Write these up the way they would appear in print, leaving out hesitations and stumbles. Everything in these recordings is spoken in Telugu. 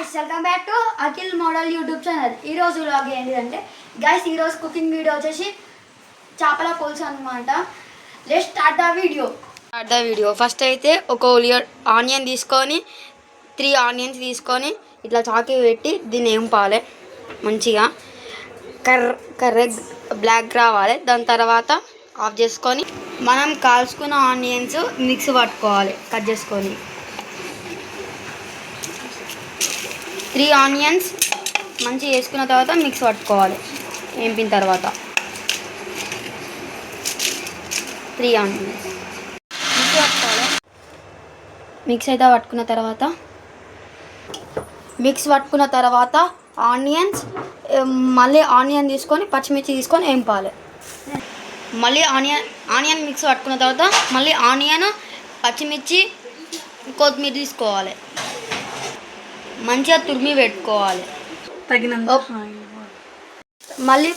Guys welcome back to Akhil model YouTube channel. ఈరోజు వ్లాగ్ ఏంటిదంటే గైస్ ఈరోజు కుకింగ్ వీడియో వచ్చేసి చేపల పులుసు అనమాట. Let's start the video. First అయితే ఒక ఆనియన్ తీసుకొని 3 ఆనియన్స్ తీసుకొని ఇట్లా చాకి పెట్టి దీన్ని ఏంపాలి మంచిగా కర్ర బ్లాక్ రావాలి. దాని తర్వాత ఆఫ్ చేసుకొని మనం కాల్చుకున్న ఆనియన్స్ మిక్స్ పట్టుకోవాలి. కట్ చేసుకొని 3 ఆనియన్స్ మంచిగా వేసుకున్న తర్వాత మిక్స్ పట్టుకోవాలి. వేపిన తర్వాత 3 ఆనియన్స్ మిక్స్ పట్టుకోవాలి. మిక్స్ అయితే పట్టుకున్న తర్వాత ఆనియన్స్ మళ్ళీ ఆనియన్ తీసుకొని పచ్చిమిర్చి తీసుకొని వేపాలి. మళ్ళీ ఆనియన్ మిక్స్ పట్టుకున్న తర్వాత మళ్ళీ ఆనియన్ పచ్చిమిర్చి కొత్తిమీర తీసుకోవాలి. మంచిగా తురిమి పెట్టుకోవాలి. తగినంత మళ్ళీ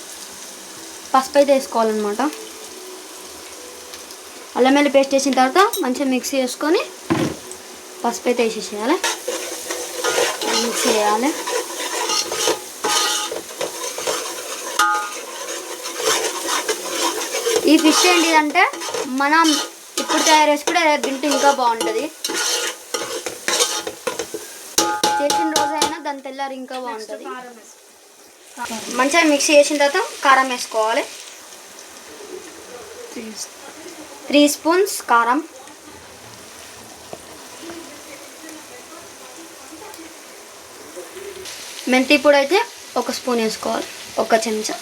పసుపు అయితే వేసుకోవాలన్నమాట. అల్లం వెల్లుల్లి పేస్ట్ వేసిన తర్వాత మంచిగా మిక్సీ వేసుకొని పసుపు అయితే వేసేసేయాలి. మిక్సీ చేయాలి. ఈ ఫిష్ ఏంటిదంటే మనం ఇప్పుడు తయారు చేసుకుంటే తింటే ఇంకా బాగుంటుంది. చేసిన రోజైనా దాని తెల్లారి ఇంకా బాగుంటుంది. మంచిగా మిక్సీ చేసిన తర్వాత కారం వేసుకోవాలి. 3 స్పూన్స్ కారం, మెంతి పొడి అయితే 1 స్పూన్ వేసుకోవాలి, 1 చెంచా.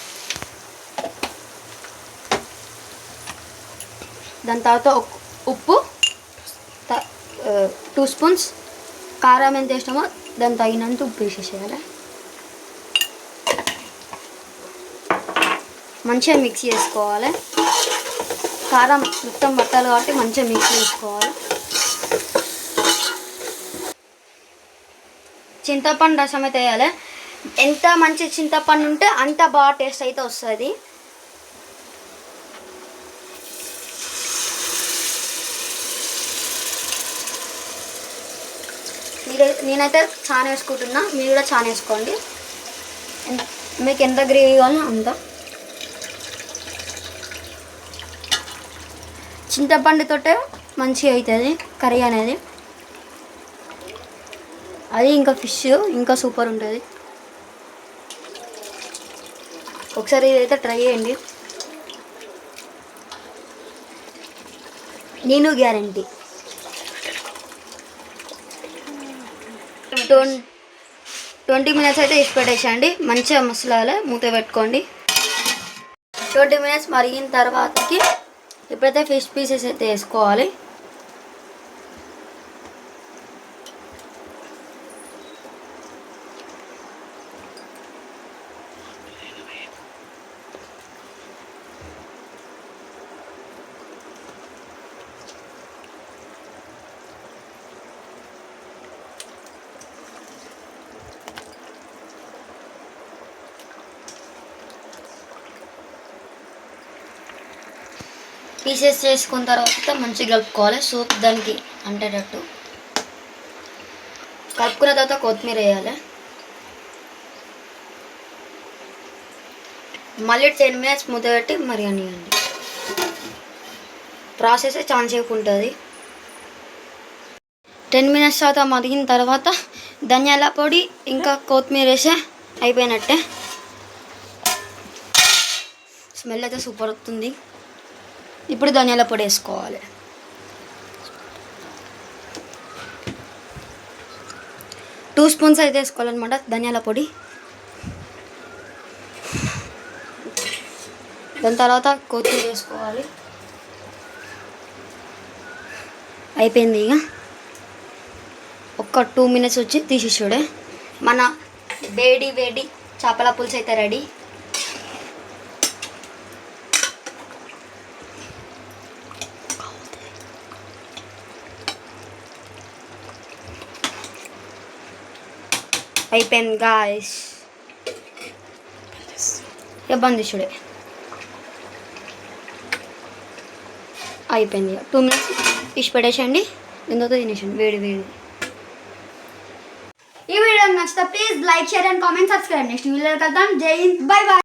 దాని తర్వాత ఉప్పు 2 స్పూన్స్, కారం ఎంత వేసినామో దాని తగినంత ఉప్పు వేసేసేయాలి. మంచిగా మిక్స్ చేసుకోవాలి. కారం మొత్తం పట్టాలి కాబట్టి మంచిగా మిక్స్ చేసుకోవాలి. చింతపండు రసం అయితే వేయాలి. ఎంత మంచి చింతపండు ఉంటే అంత బాగా టేస్ట్ అయితే వస్తుంది. నేనైతే చాలా వేసుకుంటున్నా, మీరు కూడా చాలా వేసుకోండి. మీకు ఎంత గ్రేవీ కావాలో అంత. చింతపండుతోటే మంచిగా అవుతుంది కర్రీ అనేది. అది ఇంకా ఫిష్ ఇంకా సూపర్ ఉంటుంది. ఒకసారి ఇదైతే ట్రై చేయండి, నేను గ్యారంటీ. 20 మినిట్స్ అయితే ఇసి పెట్టేసేయండి. మంచిగా మసలాలి. మూత పెట్టుకోండి. 20 మినిట్స్ మరిగిన తర్వాతకి ఇప్పుడైతే ఫిష్ పీసెస్ అయితే వేసుకోవాలి. పీసెస్ చేసుకున్న తర్వాత మంచిగా కలుపుకోవాలి. సూప్ దానికి అంటేటట్టు కలుపుకున్న తర్వాత కొత్తిమీర వేయాలి. మళ్ళీ 10 మినిట్స్ మూత పెట్టి మరగనివ్వండి. ప్రాసెస్ చాలా సేపు ఉంటుంది. 10 మినిట్స్ తర్వాత మరిగిన తర్వాత ధనియాల పొడి ఇంకా కొత్తిమీర వేసే అయిపోయినట్టే. స్మెల్ అయితే సూపర్ వస్తుంది. ఇప్పుడు ధనియాల పొడి వేసుకోవాలి. 2 స్పూన్స్ అయితే వేసుకోవాలన్నమాట ధనియాల పొడి. దాని తర్వాత కొత్తిమీర వేసుకోవాలి. అయిపోయింది. ఇక ఒక 2 మినిట్స్ వచ్చి తీసేసాడే మన వేడి చేపల పులుసు అయితే రెడీ. అయిపోయింది గాయస్. బంద్ చూడే అయిపోయింది. 2 మినిట్స్ ఇసి పెట్టేసండి. దీంతో తినేసండి వేడి. ఈ వీడియో నచ్చితే please like share and comment subscribe next వీడియోలో కలుద్దాం జై హింద్ బై బై